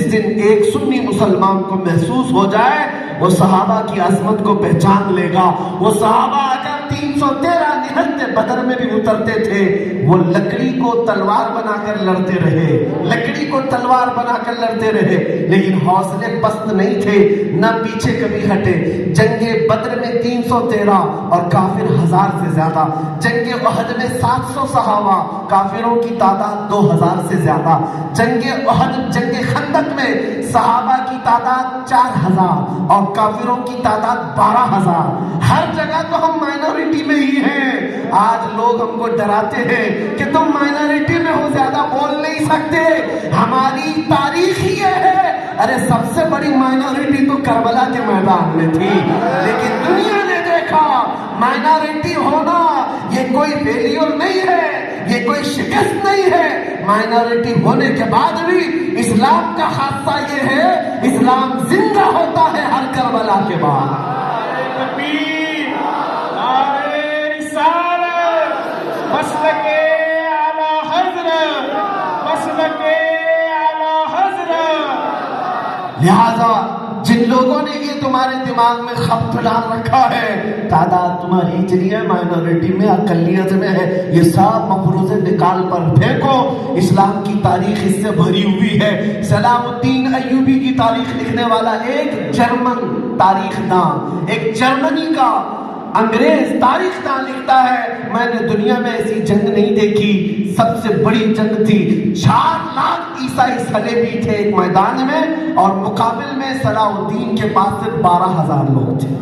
جس دن ایک سنی مسلمان کو محسوس ہو جائے وہ صحابہ کی عظمت کو پہچان لے گا. وہ صحابہ اگر 313 نہتے بدر میں بھی اترتے تھے وہ لکڑی کو تلوار بنا کر لڑتے رہے, لکڑی کو تلوار بنا کر لڑتے رہے, لیکن حوصلے پست نہیں تھے, نہ پیچھے کبھی ہٹے. جنگ بدر میں 313 اور کافر 1000 سے زیادہ. جنگ احد میں 700 صحابہ, کافروں کی تعداد 2000 سے زیادہ. جنگ خندق میں صحابہ کی تعداد 4000 اور کافروں کی تعداد 12000. ہر جگہ تو ہم مائنورٹی میں ہی ہیں. آج لوگ ہم کو ڈراتے ہیں کہ تم مائنورٹی میں ہو, زیادہ بول نہیں سکتے. ہماری تاریخ یہ ہے. ارے سب سے بڑی مائنورٹی تو کربلا کے میدان میں تھی, لیکن دنیا نے دیکھا مائنورٹی ہونا یہ کوئی فیلیور نہیں ہے, یہ کوئی شکست نہیں ہے. مائنورٹی ہونے کے بعد بھی اسلام کا خاصہ یہ ہے, اسلام زندہ ہوتا ہے ہر کربلا کے بعد. مسلک اعلی حضرت, مسلک اعلی حضرت. لہذا جن لوگوں نے یہ تمہارے دماغ میں خبط ڈال رکھا ہے تعداد تمہاری اتنی ہے, مائنورٹی میں, اقلیت میں ہے, یہ سب مفروضے نکال پر پھینکو. اسلام کی تاریخ اس سے بھری ہوئی ہے. صلاح الدین ایوبی کی تاریخ لکھنے والا ایک جرمن تاریخ دان, ایک جرمنی کا انگریز تاریخ دان لکھتا ہے, میں نے دنیا میں ایسی جنگ نہیں دیکھی, سب سے بڑی جنگ تھی. 4 لاکھ عیسائی صلیبی تھے ایک میدان میں, اور مقابل میں صلاح الدین کے پاس صرف 12000 لوگ تھے.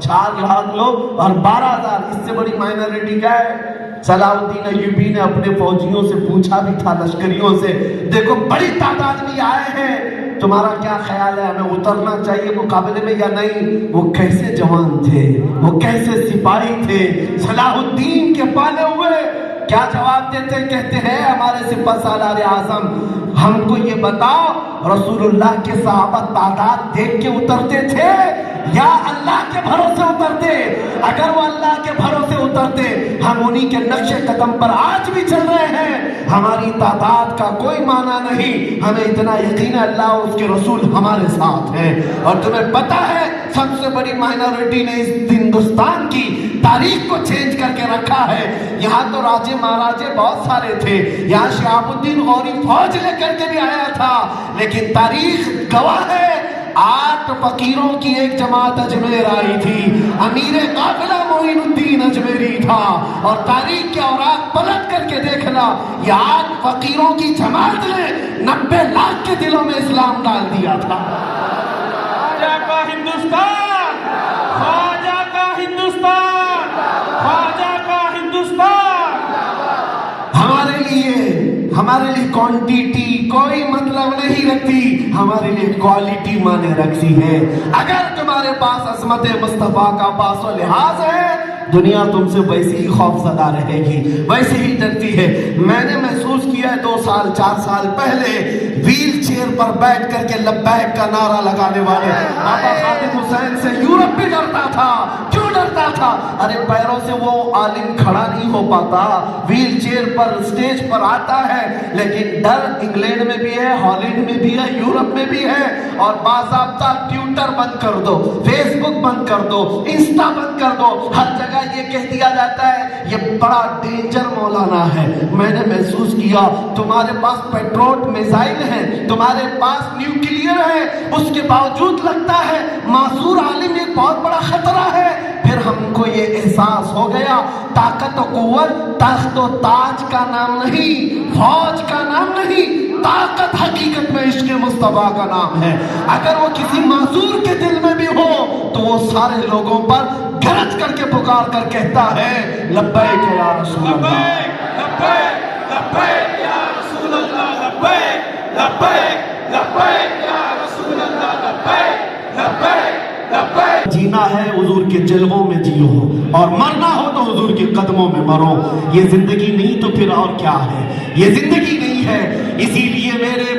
4 لاکھ لوگ اور 12000, اس سے بڑی مائنورٹی کیا ہے؟ صلاح الدین ایوبی نے اپنے فوجیوں سے پوچھا بھی تھا, لشکریوں سے, دیکھو بڑی تعداد میں آئے ہیں, تمہارا کیا خیال ہے, ہمیں اترنا چاہیے مقابلے میں یا نہیں؟ وہ کیسے جوان تھے, وہ کیسے سپاہی تھے, صلاح الدین کے پالے ہوئے. کیا جواب دیتے؟ کہتے ہیں ہمارے سپہ سالار اعظم, ہم کو یہ بتاؤ رسول اللہ کے صحابہ تعداد دیکھ کے اترتے تھے یا اللہ کے بھروسے اترتے؟ اگر وہ اللہ کے بھروسے اترتے, ہم انہی کے نقش قدم پر آج بھی چل رہے ہیں. ہماری تعداد کا کوئی معنی نہیں, ہمیں اتنا یقین ہے اللہ اور اس کے رسول ہمارے ساتھ ہیں. اور تمہیں پتا ہے سب سے بڑی مائنورٹی نے اس ہندوستان کی تاریخ کو چینج کر کے رکھا ہے. یہاں تو راجے مہاراجے بہت سارے تھے, یہاں شہاب الدین غوری فوج لے کر کے بھی آیا تھا, لیکن تاریخ گواہ ہے 8 فقیروں کی ایک جماعت اجمیر آئی تھی, امیر قافلہ معین الدین اجمیری تھا. اور تاریخ کے اوراق پلٹ کر کے دیکھنا, یہ 8 فقیروں کی جماعت نے 90 لاکھ کے دلوں میں اسلام ڈال دیا تھا. خواجہ کا ہندوستان, خواجہ کا ہندوستان, خواجہ کا ہندوستان. ہمارے لیے کوانٹیٹی کوئی مطلب نہیں رکھتی, ہمارے لیے کوالٹی مانے رکھتی ہے. اگر تمہارے پاس عظمت مصطفیٰ کا پاس و لحاظ ہے, دنیا تم سے ویسی ہی خوف زدہ رہے گی, ویسے ہی ڈرتی ہے. میں نے محسوس کیا ہے 2 سال 4 سال پہلے ویل چیئر پر بیٹھ کر کے لبیک کا نعرہ لگانے والے آقا خادم حسین سے یورپ بھی ڈرتا تھا. کیوں ڈرتا تھا؟ ارے پیروں سے وہ عالم کھڑا نہیں ہو پاتا, ویل چیئر پر اسٹیج پر آتا ہے, لیکن ڈر انگلینڈ میں بھی ہے, ہالینڈ میں بھی ہے, یورپ میں بھی ہے. اور باضابطہ ٹویٹر بند کر دو, فیس بک بند کر دو, انسٹا بند کر دو, ہر جگہ یہ کہہ دیا جاتا ہے یہ بڑا ڈینجر مولانا ہے. میں نے محسوس کیا تمہارے پاس پیٹروٹ میزائل ہیں, تمہارے پاس نیوکلیئر ہے, اس کے باوجود لگتا ہے معذور عالم ایک بہت بڑا خطرہ ہے. پھر ہم کو یہ احساس ہو گیا طاقت و قوت تخت و تاج کا نام نہیں, فوج کا نام نہیں, طاقت حقیقت میں عشق مصطفیٰ کا نام ہے. اگر وہ کسی معذور کے دل میں بھی ہو تو وہ سارے لوگوں پر گرج کر کے پکار کر کہتا ہے لبیک یا رسول اللہ, لبیک لبیک یا رسول اللہ, لبیک لبیک لبیک یا رسول اللہ, لبیک لبیک لبیک. جینا ہے حضور کے جلووں میں جیو, اور مرنا ہو تو حضور کے قدموں میں مرو. یہ زندگی نہیں تو پھر اور کیا ہے؟ یہ زندگی نہیں ہے. اسی لیے میرے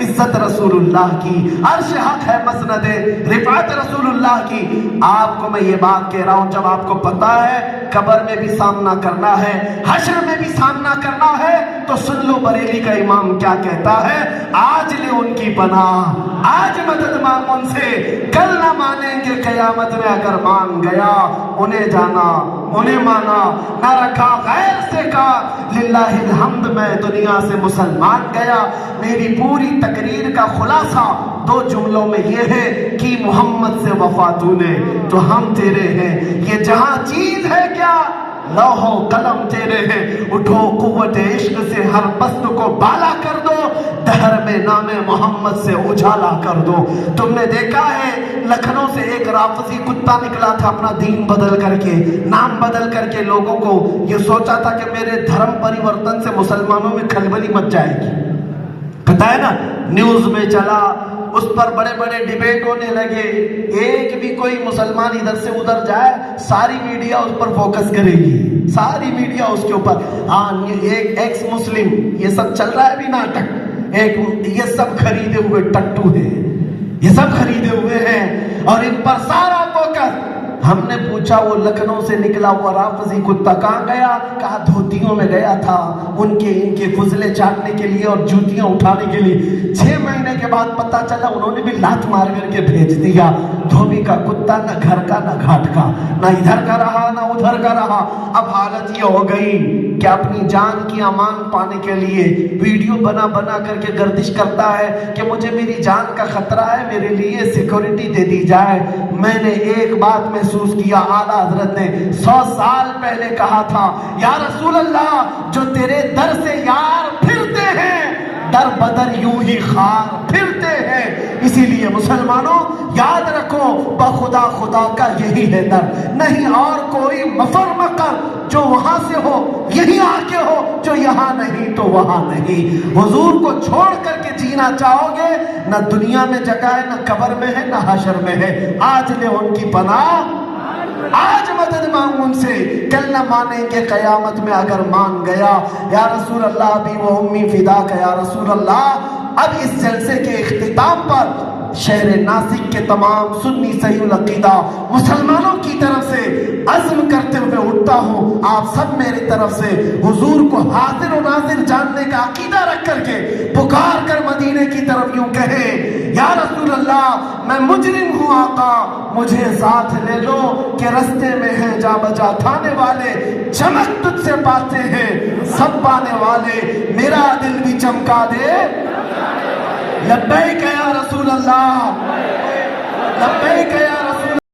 عزت رسول اللہ کی، عرش حق ہے مسند رفعت رسول اللہ کی۔ آپ کو میں یہ بات کہہ رہا ہوں، جب آپ کو پتا ہے قبر میں بھی سامنا کرنا ہے، حشر میں بھی سامنا کرنا ہے، تو سن لو بریلی کا امام کیا کہتا ہے، آج لے ان کی پناہ، آج مدد مانگ ان سے، کل نہ مانیں گے قیامت میں اگر مان گیا، انہیں جانا انہیں مانا، نہ رکھا غیر سے کا، للہ الحمد میں دنیا سے مسلمان گیا۔ میری پوری تقریر کا خلاصہ دو جملوں میں یہ ہے کہ محمد سے وفا تو نے تو ہم تیرے ہیں، یہ جہاں چیز ہے کیا، لوح و قلم تیرے ہیں، اٹھو قوت عشق سے ہر پست کو بالا کر دو، دہر میں نام محمد سے اجالا کر دو۔ تم نے دیکھا ہے لکھنؤ سے ایک رافضی کتا نکلا تھا، اپنا دین بدل کر کے، نام بدل کر کے، لوگوں کو یہ سوچا تھا کہ میرے دھرم پریورتن سے مسلمانوں میں کھلبلی مچ جائے گی، پتہ ہے نا، نیوز میں چلا، اس پر بڑے بڑے ڈیبیٹ ہونے لگے، ایک بھی کوئی مسلمان ادھر سے ادھر جائے ساری میڈیا اس پر فوکس کرے گی، ساری میڈیا اس کے اوپر، ہاں ایک ایکس مسلم، یہ سب چل رہا ہے بھی ناٹک، ایک یہ سب خریدے ہوئے ٹٹو ہیں، یہ سب خریدے ہوئے ہیں اور ان پر سارا فوکس۔ ہم نے پوچھا وہ لکھنؤ سے نکلا ہوا رافضی کتا کہاں گیا، کہا دھوتیوں میں گیا تھا ان کے فضلے چاٹنے کے لیے اور جوتیاں اٹھانے کے لیے۔ 6 مہینے کے بعد پتا چلا انہوں نے بھی لات مار کر کے بھیج دیا۔ دھوبی کا کتا نہ گھر کا نہ گھاٹ کا، نہ ادھر کا رہا نہ ادھر کا رہا۔ اب حالت یہ ہو گئی کہ اپنی جان کی امان پانے کے لیے ویڈیو بنا بنا کر کے گردش کرتا ہے کہ مجھے میری جان کا خطرہ ہے، میرے لیے سیکورٹی دے دی جائے۔ میں نے ایک بات محسوس کیا، اعلیٰ حضرت نے 100 سال پہلے کہا تھا، یا رسول اللہ جو تیرے در سے یار پھرتے ہیں در بدر یوں ہی خار پھرتے ہیں۔ اسی لیے مسلمانوں یاد رکھو، بخدا خدا کا یہی ہے در، نہیں اور کوئی مفر مکر، جو وہاں سے ہو یہی آ کے ہو، جو یہاں نہیں تو وہاں نہیں۔ حضور کو چھوڑ کر کے جینا چاہو گے، نہ دنیا میں جگہ ہے، نہ قبر میں ہے، نہ حشر میں ہے۔ آج لے ان کی پناہ، آج مدد مانگ ان سے، کل نہ مانیں گے قیامت میں اگر مان گیا۔ یا رسول اللہ بھی وہ امی فدا کا، یا رسول اللہ۔ اب اس جلسے کے اختتام پر شہر ناسک کے تمام سنی صحیح العقیدہ مسلمانوں کی طرف سے عزم کرتے ہوئے اٹھتا ہوں، آپ سب میری طرف سے حضور کو حاضر و ناظر جاننے کا عقیدہ رکھ کر کے پکار کر مدینے کی طرف یوں کہیں، یا رسول اللہ میں مجرم ہوں آقا، مجھے ساتھ لے لو کہ رستے میں ہیں جا بجا تھانے والے، چمک تجھ سے پاتے ہیں سب پانے والے، میرا دل بھی چمکا دے لبیک یا رسول اللہ، لبیک یا